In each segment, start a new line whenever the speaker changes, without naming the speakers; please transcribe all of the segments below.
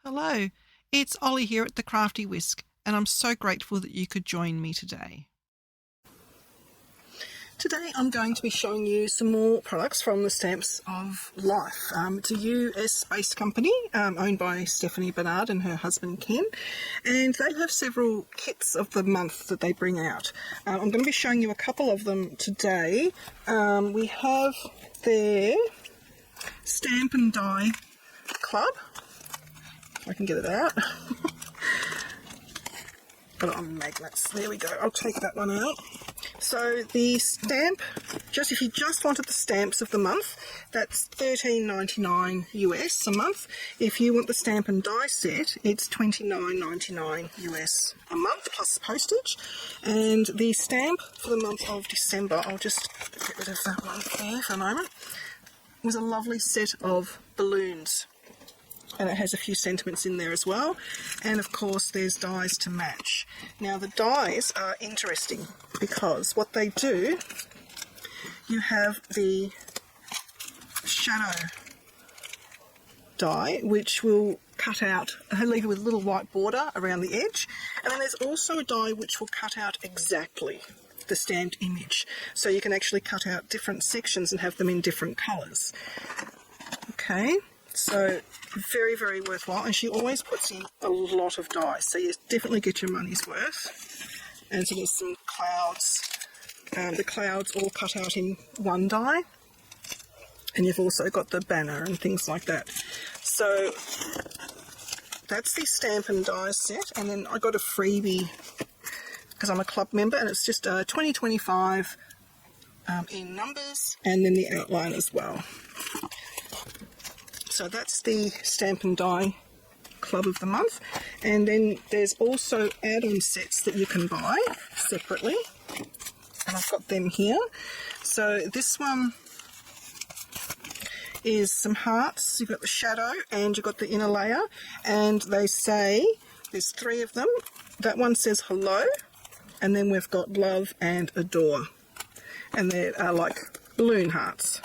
Hello, it's Ollie here at the Crafty Whisk, and I'm so grateful that you could join me today.
Today I'm going to be showing you some more products from the Stamps of Life. It's a US-based company owned by Stephanie Bernard and her husband Ken, and they have several kits of the month that they bring out. I'm going to be showing you a couple of them today. We have their Stamp and Die Club. If I can get it out. Got it on magnets. There we go. I'll take that one out. So the stamp, if you just wanted the stamps of the month, that's $13.99 US a month. If you want the stamp and die set, it's $29.99 US a month plus postage. And the stamp for the month of December, I'll just get rid of that one there for a moment, was a lovely set of balloons. And it has a few sentiments in there as well, and of course there's dies to match. Now the dies are interesting because what they do, you have the shadow die which will cut out, leave it with a little white border around the edge, and then there's also a die which will cut out exactly the stamped image, so you can actually cut out different sections and have them in different colours. Okay, so very, very worthwhile, and she always puts in a lot of dies, so you definitely get your money's worth. And so there's some clouds, the clouds all cut out in one die, and you've also got the banner and things like that. So that's the stamp and die set, and then I got a freebie because I'm a club member, and it's just $20.25 in numbers, and then the outline as well. So that's the Stamp and Die Club of the month, and then there's also add-on sets that you can buy separately, and I've got them here. So this one is some hearts. You've got the shadow and you've got the inner layer, and they say, there's 3 of them, that one says hello, and then we've got love and adore, and they are like balloon hearts.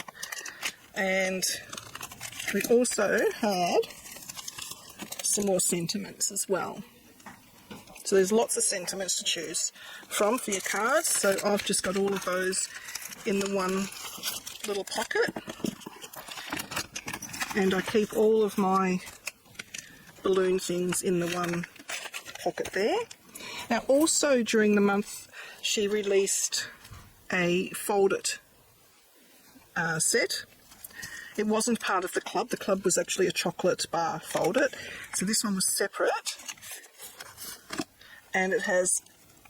And we also had some more sentiments as well. So there's lots of sentiments to choose from for your cards. So I've just got all of those in the one little pocket. And I keep all of my balloon things in the one pocket there. Now also during the month she released a fold-it set. It wasn't part of the club. The club was actually a chocolate bar fold-it. So this one was separate. And it has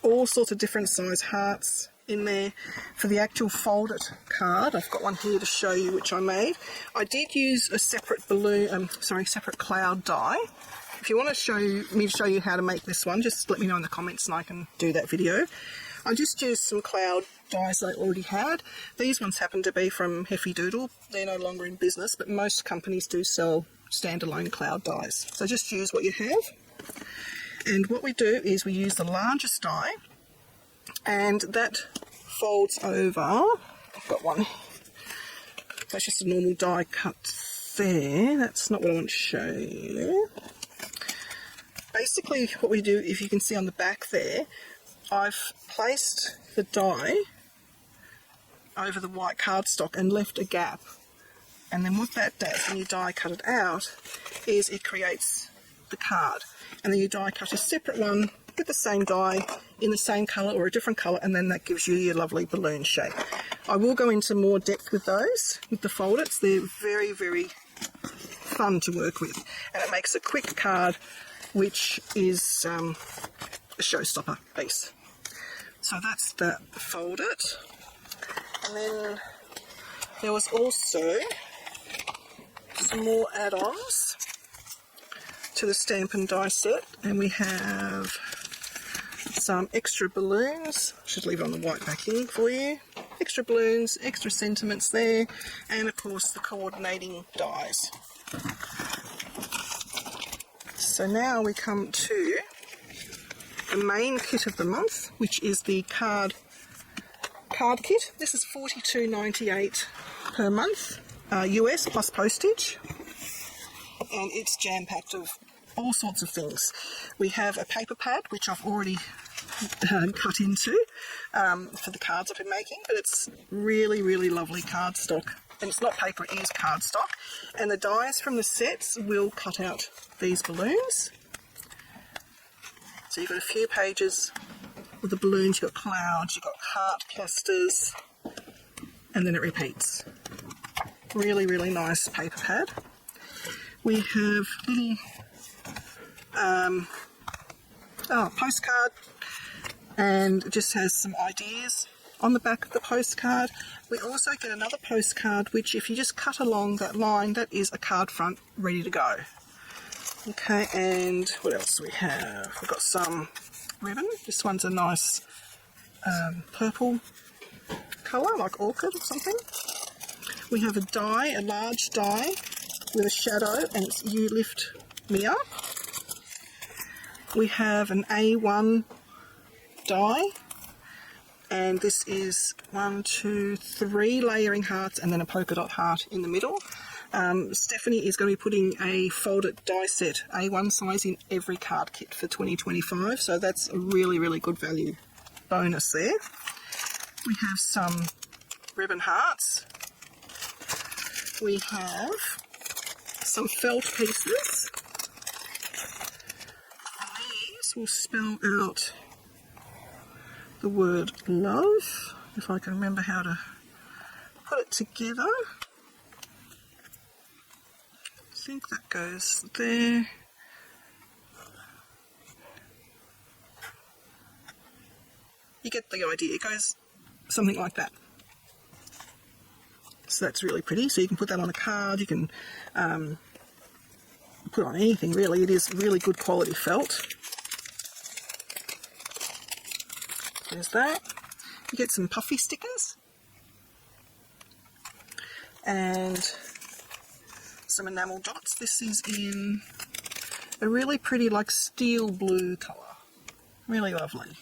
all sorts of different size hearts in there. For the actual fold-it card, I've got one here to show you which I made. I did use a separate separate cloud die. If you want me to show you how to make this one, just let me know in the comments and I can do that video. I just used some cloud dies I already had. These ones happen to be from Heffy Doodle. They're no longer in business, but most companies do sell standalone cloud dies. So just use what you have. And what we do is we use the largest die, and that folds over. I've got one. That's just a normal die cut there. That's not what I want to show you. Basically what we do, if you can see on the back there, I've placed the die over the white cardstock and left a gap, and then what that does when you die cut it out is it creates the card, and then you die cut a separate one with the same die in the same colour or a different colour, and then that gives you your lovely balloon shape. I will go into more depth with those, with the fold-its. They're very, very fun to work with, and it makes a quick card which is a showstopper piece. So that's the fold-it. And then there was also some more add-ons to the stamp and die set, and we have some extra balloons. Should leave it on the white backing for you. Extra balloons, extra sentiments there, and of course the coordinating dies. So now we come to the main kit of the month, which is the card kit. This is $42.98 per month, US plus postage, and it's jam-packed of all sorts of things. We have a paper pad, which I've already cut into for the cards I've been making, but it's really, really lovely cardstock. And it's not paper, it is cardstock. And the dies from the sets will cut out these balloons. So you've got a few pages with the balloons, you've got clouds, you've got heart clusters, and then it repeats. Really, really nice paper pad. We have little postcard, and it just has some ideas on the back of the postcard. We also get another postcard, which if you just cut along that line, that is a card front ready to go. Okay, and what else do we have? We've got some ribbon. This one's a nice purple colour, like orchid or something. We have a die, a large die with a shadow, and it's You Lift Me Up. We have an A1 die, and this is 1, 2, 3 layering hearts and then a polka dot heart in the middle. Stephanie is going to be putting a folded die set, A1 size, in every card kit for 2025, so that's a really, really good value bonus there. We have some ribbon hearts. We have some felt pieces. These will spell out the word love, if I can remember how to put it together. I think that goes there. You get the idea. It goes something like that. So that's really pretty. So you can put that on a card. You can put it on anything, really. It is really good quality felt. There's that. You get some puffy stickers. And some enamel dots. This is in a really pretty, like, steel blue colour. Really lovely.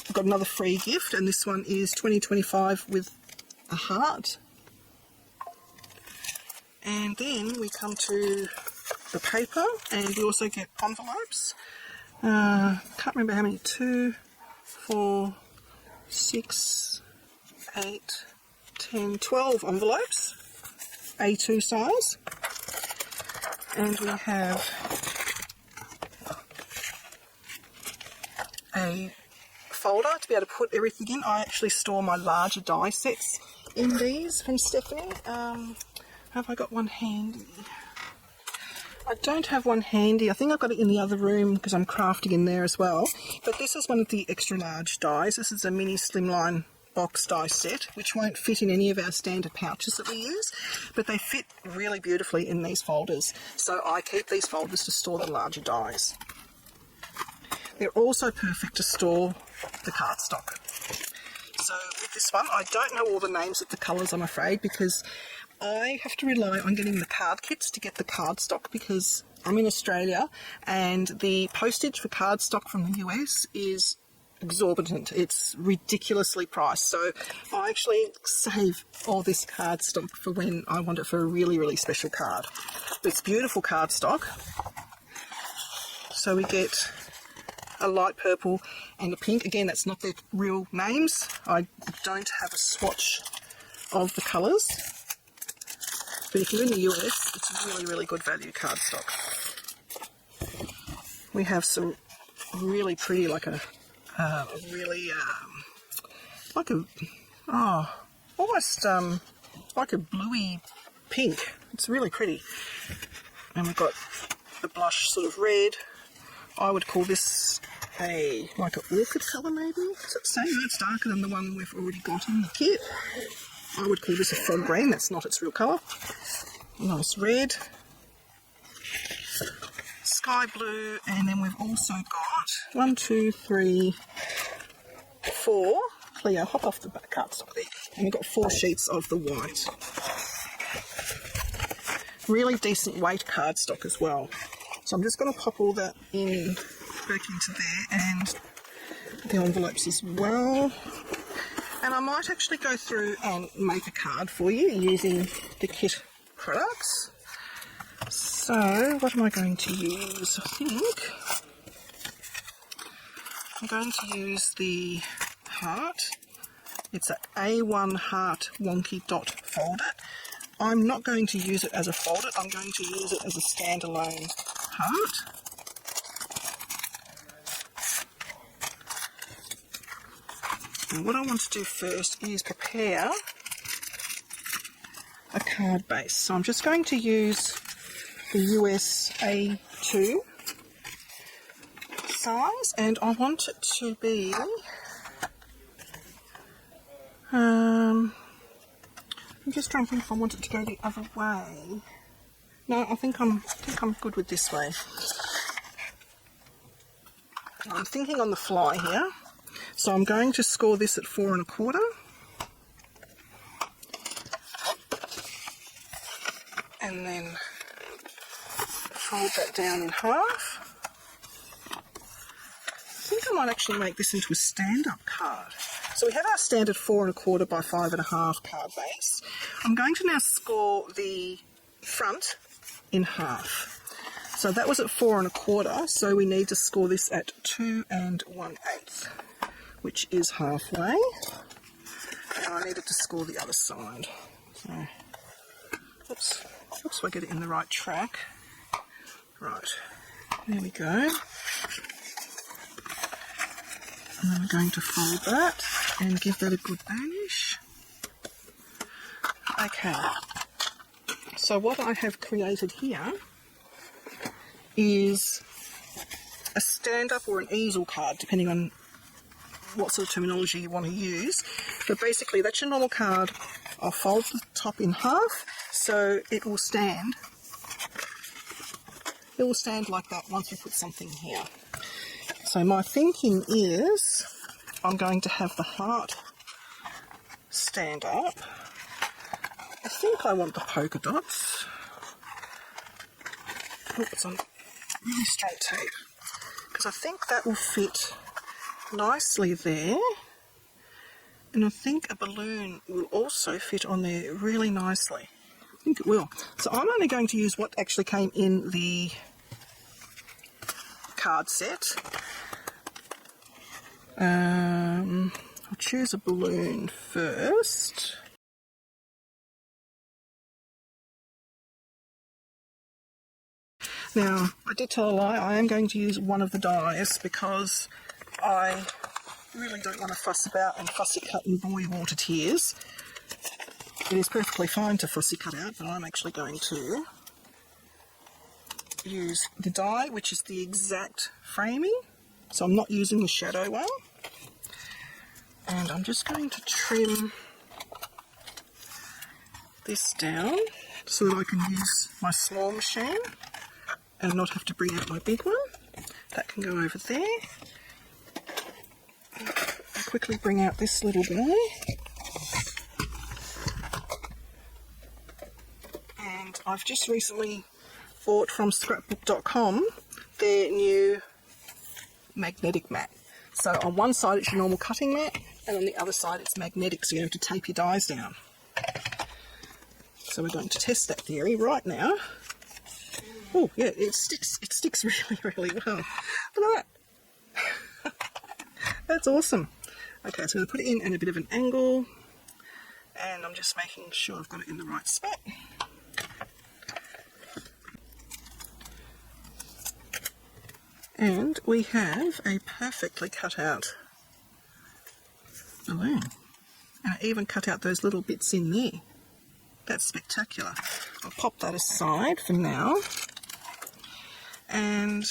I've got another free gift, and this one is 2025 with a heart. And then we come to the paper, and we also get envelopes. Can't remember how many. 2, 4, 6, 8, 10, 12 envelopes. A2 size, and we have a folder to be able to put everything in. I actually store my larger die sets in these from Stephanie. Have I got one handy? I don't have one handy. I think I've got it in the other room because I'm crafting in there as well. But this is one of the extra large dies. This is a mini slimline box die set, which won't fit in any of our standard pouches that we use, but they fit really beautifully in these folders. So I keep these folders to store the larger dies. They're also perfect to store the cardstock. So with this one, I don't know all the names of the colours, I'm afraid, because I have to rely on getting the card kits to get the cardstock, because I'm in Australia and the postage for cardstock from the US is exorbitant. It's ridiculously priced, so I actually save all this cardstock for when I want it for a really, really special card. But it's beautiful cardstock. So we get a light purple and a pink. Again, that's not their real names. I don't have a swatch of the colours, but if you're in the US, it's really, really good value cardstock. We have some really pretty, like a really, like a, almost like a bluey pink. It's really pretty. And we've got the blush sort of red. I would call this like an orchid colour maybe. Is it the same? No, it's darker than the one we've already got in the kit. I would call this a frog green. That's not its real colour. Nice red. Sky blue, and then we've also got 1, 2, 3, 4. Cleo, hop off the back cardstock there. And we've got 4 sheets of the white. Really decent weight cardstock as well. So I'm just going to pop all that in back into there, and the envelopes as well. And I might actually go through and make a card for you using the kit products. So what am I going to use? I think I'm going to use the heart. It's a A1 heart wonky dot fold it. I'm not going to use it as a fold it, I'm going to use it as a standalone heart. And what I want to do first is prepare a card base. So I'm just going to use the US A2 size, and I want it to be I'm just trying to think if I want it to go the other way. No, I think I'm good with this way. I'm thinking on the fly here, so I'm going to score this at 4 1/4, and then fold that down in half. I think I might actually make this into a stand-up card. So we have our standard 4 1/4 by 5 1/2 card base. I'm going to now score the front in half. So that was at 4 1/4, so we need to score this at 2 1/8, which is halfway. And I needed to score the other side. So, oops, if I get it in the right track. Right, there we go. And then we're going to fold that and give that a good burnish. Okay, so what I have created here is a stand-up or an easel card, depending on what sort of terminology you want to use. But basically, that's your normal card. I'll fold the top in half so it will stand. It will stand like that once we put something here. So my thinking is I'm going to have the heart stand up. I think I want the polka dots. Oh, it's on really straight tape, because I think that will fit nicely there. And I think a balloon will also fit on there really nicely. I think it will. So I'm only going to use what actually came in the card set. I'll choose a balloon first. Now, I did tell a lie, I am going to use one of the dies because I really don't want to fuss about and fussy cut and boy water tears. It is perfectly fine to fussy cut out, but I'm actually going to use the die, which is the exact framing. So I'm not using the shadow one. And I'm just going to trim this down so that I can use my small machine and not have to bring out my big one. That can go over there. I'll quickly bring out this little guy. And I've just recently bought from scrapbook.com their new magnetic mat. So on one side it's your normal cutting mat, and on the other side it's magnetic, so you have to tape your dies down. So we're going to test that theory right now. Oh yeah, it sticks really, really well. Look at that. That's awesome. Okay, so I'm going to put it in at a bit of an angle, and I'm just making sure I've got it in the right spot. And we have a perfectly cut out balloon. And I even cut out those little bits in there. That's spectacular. I'll pop that aside for now. And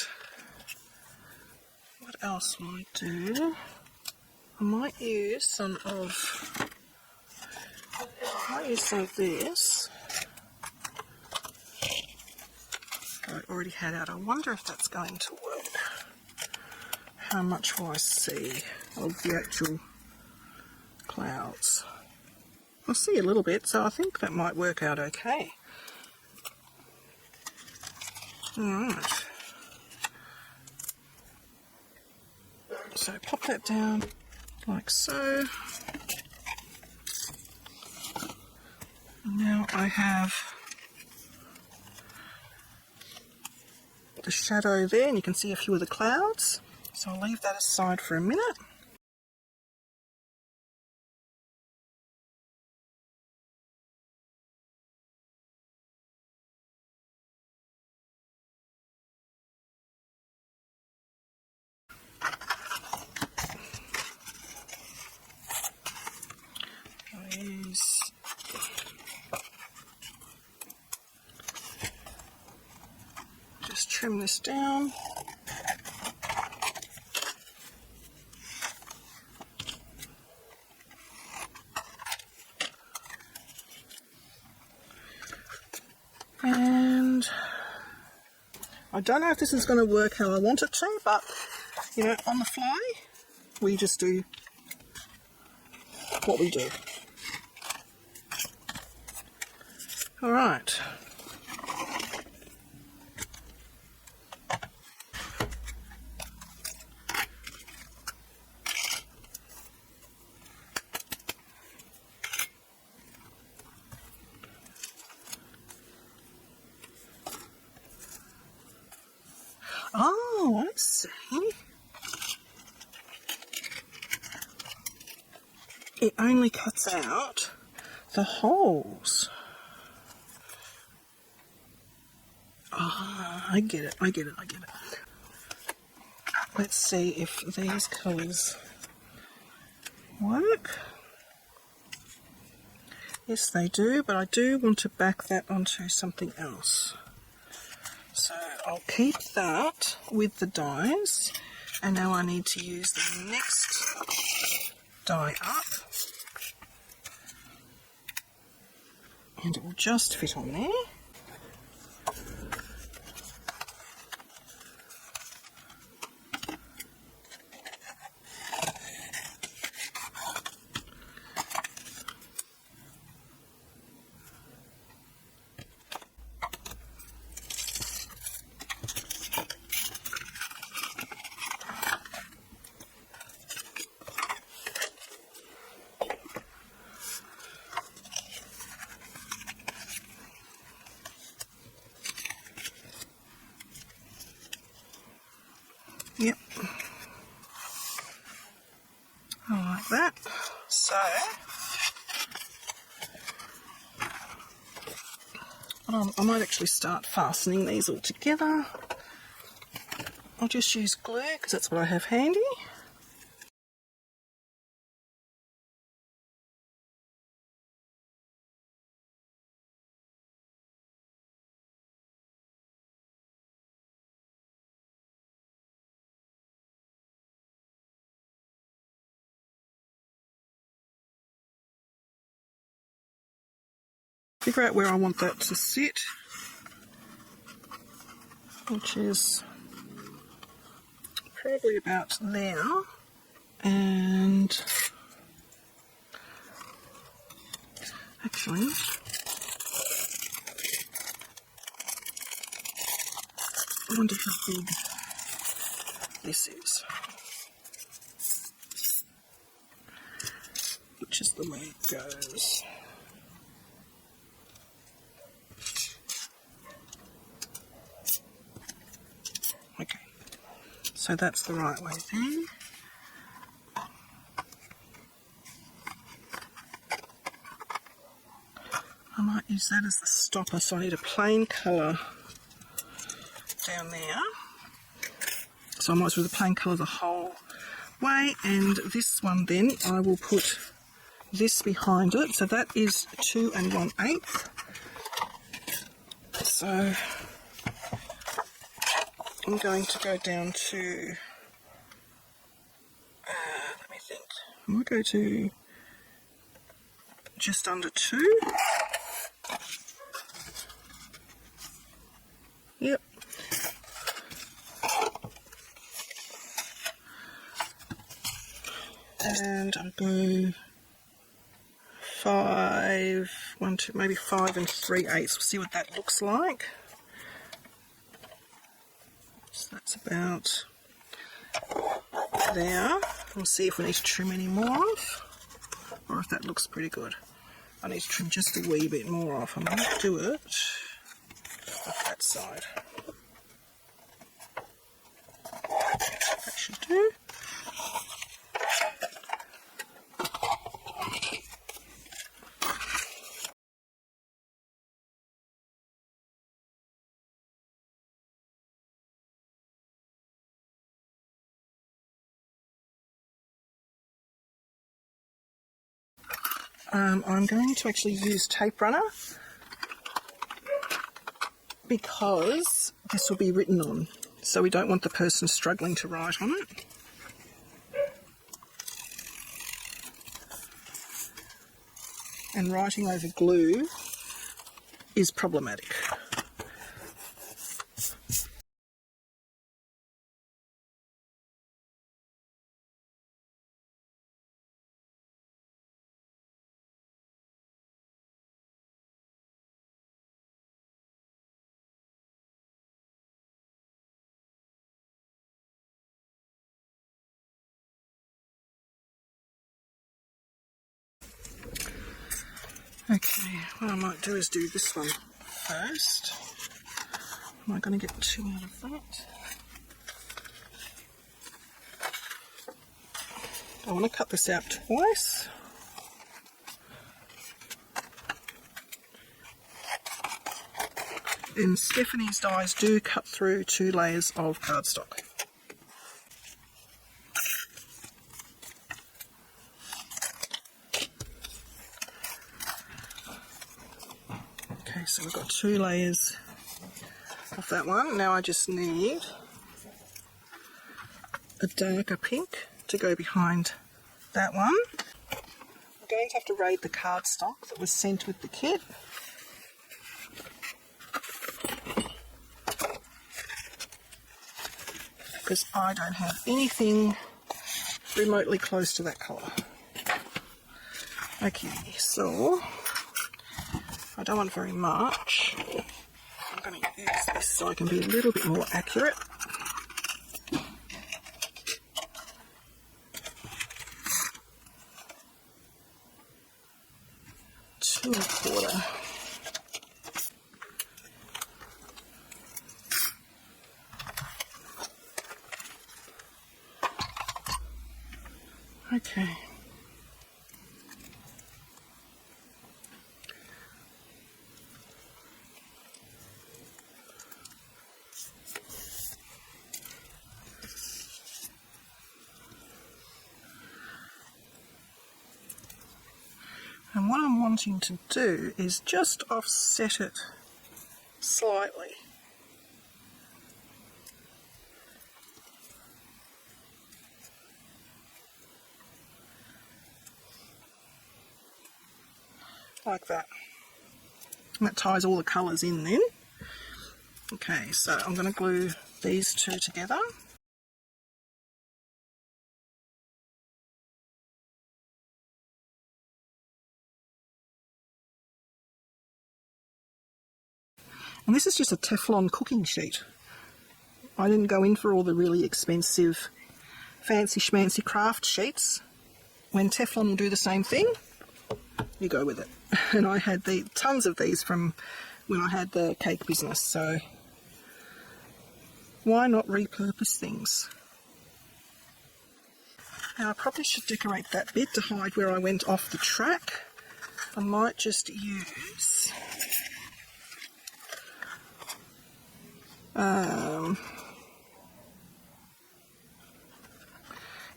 what else will I do? I might use some of this. I already had out. I wonder if that's going to work. How much will I see of the actual clouds? I'll see a little bit, so I think that might work out okay. Alright. So pop that down like so. And now I have the shadow there, and you can see a few of the clouds. So I'll leave that aside for a minute. Just trim this down. And I don't know if this is going to work how I want it to, but you know, on the fly, we just do what we do. All right. Oh, I see. It only cuts out the holes. Ah, I get it. Let's see if these colours work. Yes, they do, but I do want to back that onto something else. So I'll keep that with the dies, and now I need to use the next die up, and it will just fit on there. Yep. I like that. So, I might actually start fastening these all together. I'll just use glue because that's what I have handy. Figure out where I want that to sit, which is probably about there. And actually, I wonder how big this is, which is the way it goes. Okay, so that's the right way there. I might use that as the stopper, so I need a plain colour down there. So I might as well do the plain colour the whole way, and this one then I will put this behind it. So that is 2 1/8. So I'm going to go down to, let me think, I might go to just under 2. Yep. And I'll go 5, 1, 2, maybe 5 3/8. We'll see what that looks like. So that's about there. We'll see if we need to trim any more off, or if that looks pretty good. I need to trim just a wee bit more off. I might do it off that side. I'm going to actually use tape runner because this will be written on, so we don't want the person struggling to write on it. And writing over glue is problematic. Okay, what I might do is do this one first. Am I going to get two out of that? I want to cut this out twice. And Stephanie's dies do cut through 2 layers of cardstock. Okay, so we've got 2 layers of that one. Now I just need a darker pink to go behind that one. I'm going to have to raid the cardstock that was sent with the kit. Because I don't have anything remotely close to that colour. Okay, so I don't want very much. I'm going to use this so I can be a little bit more accurate. Two and a quarter. Okay. And what I'm wanting to do is just offset it slightly. Like that. And that ties all the colours in then. Okay, so I'm going to glue these two together. And this is just a Teflon cooking sheet. I didn't go in for all the really expensive fancy schmancy craft sheets. When Teflon will do the same thing, you go with it. And I had tons of these from when I had the cake business, so why not repurpose things? Now I probably should decorate that bit to hide where I went off the track. I might just use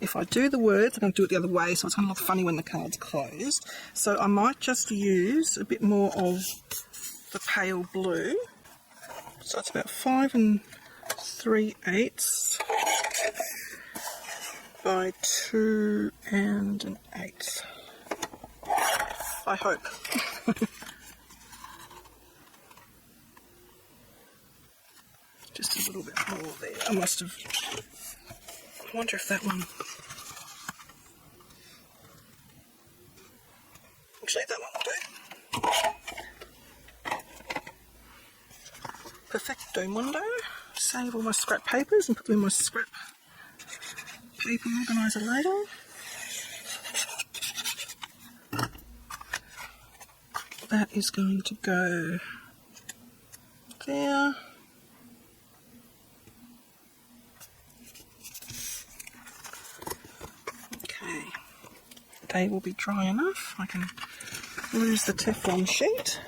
if I do the words, I'm going to do it the other way, so it's going to look funny when the card's closed. So I might just use a bit more of the pale blue. So it's about 5 3/8 by 2 1/8. I hope. Just a little bit more there. I must have. I wonder if that one. Actually, that one will do. Perfecto mundo. Save all my scrap papers and put them in my scrap paper organiser later. That is going to go there. Okay, they will be dry enough. I can lose the Teflon sheet.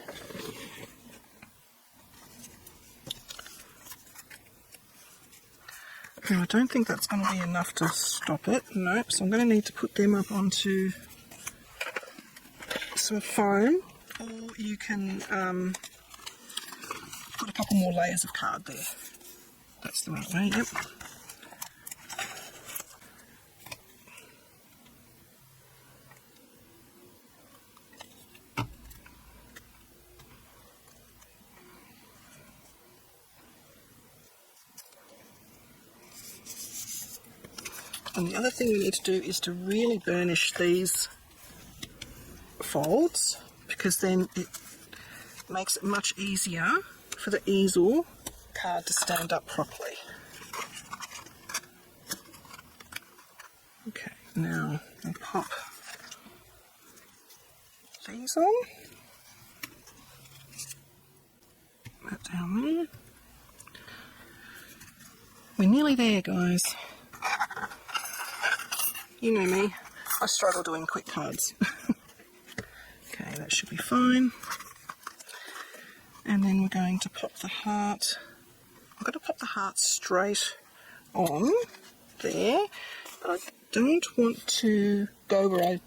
Now I don't think that's going to be enough to stop it. Nope, so I'm going to need to put them up onto some foam, or you can put a couple more layers of card there. That's the right way, yep. And the other thing we need to do is to really burnish these folds, because then it makes it much easier for the easel card to stand up properly. Okay, now I'll pop these on. That down there. We're nearly there, guys. You know me, I struggle doing quick cards. Okay, that should be fine. And then we're going to pop the heart. I'm going to pop the heart straight on there, but I don't want to go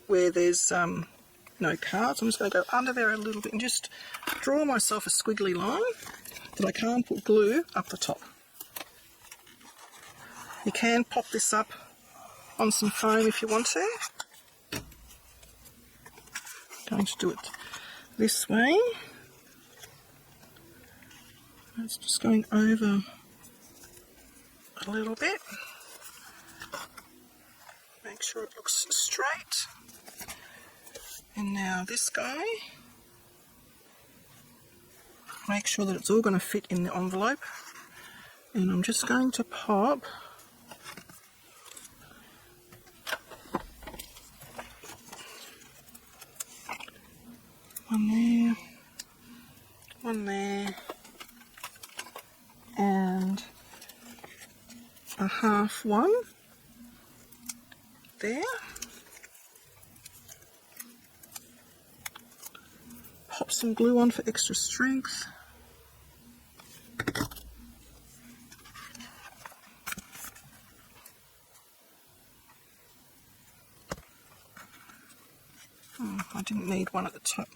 where there's no cards. I'm just going to go under there a little bit and just draw myself a squiggly line that I can't put glue up the top. You can pop this up on some foam if you want to. Going to do it this way. It's just going over a little bit. Make sure it looks straight. And now this guy. Make sure that it's all going to fit in the envelope. And I'm just going to pop one there, and a half one there. Pop some glue on for extra strength. I didn't need one at the top.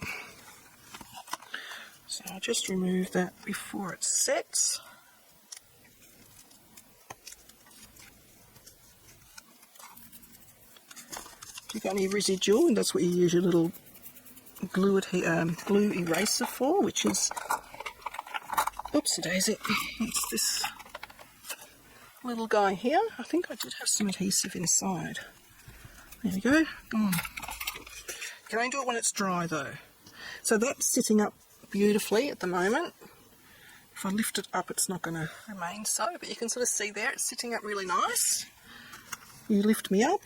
So I'll just remove that before it sets. If you've got any residual, and that's what you use your little glue eraser for, which is, oopsie daisy, it's this little guy here. I think I did have some adhesive inside. There we go. You can only do it when it's dry though. So that's sitting up beautifully at the moment. If I lift it up, it's not going to remain so, but you can sort of see there it's sitting up really nice. You lift me up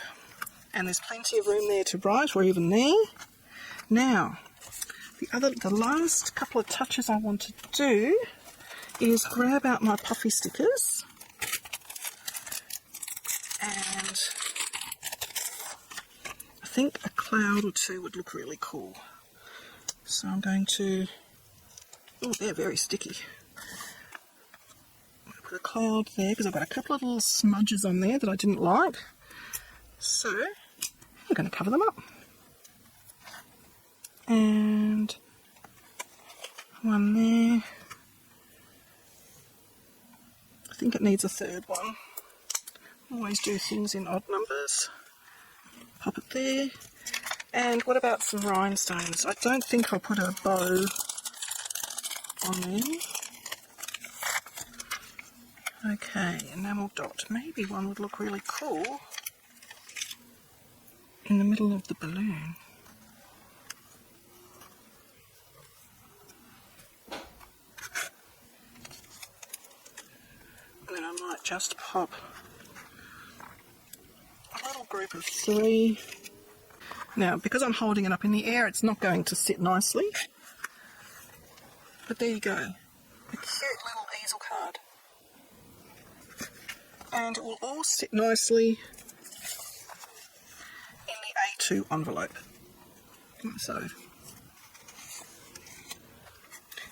and there's plenty of room there to write, or even there. Now, the last couple of touches I want to do is grab out my puffy stickers and I think a cloud or two would look really cool. So I'm going to, oh, they're very sticky. I'm going to put a cloud there because I've got a couple of little smudges on there that I didn't like. So I'm going to cover them up. And one there. I think it needs a third one. Always do things in odd numbers. Pop it there. And what about some rhinestones? I don't think I'll put a bow on there. Okay, enamel dot. Maybe one would look really cool in the middle of the balloon. And then I might just pop a little group of 3. Now, because I'm holding it up in the air, it's not going to sit nicely. But there you go. A cute little easel card. And it will all sit nicely in the A2 envelope. So,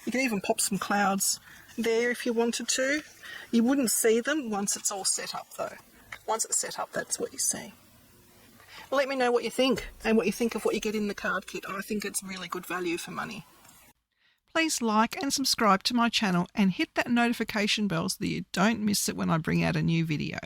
you can even pop some clouds there if you wanted to. You wouldn't see them once it's all set up though. Once it's set up, that's what you see. Let me know what you think and what you think of what you get in the card kit. I think it's really good value for money.
Please like and subscribe to my channel and hit that notification bell so that you don't miss it when I bring out a new video.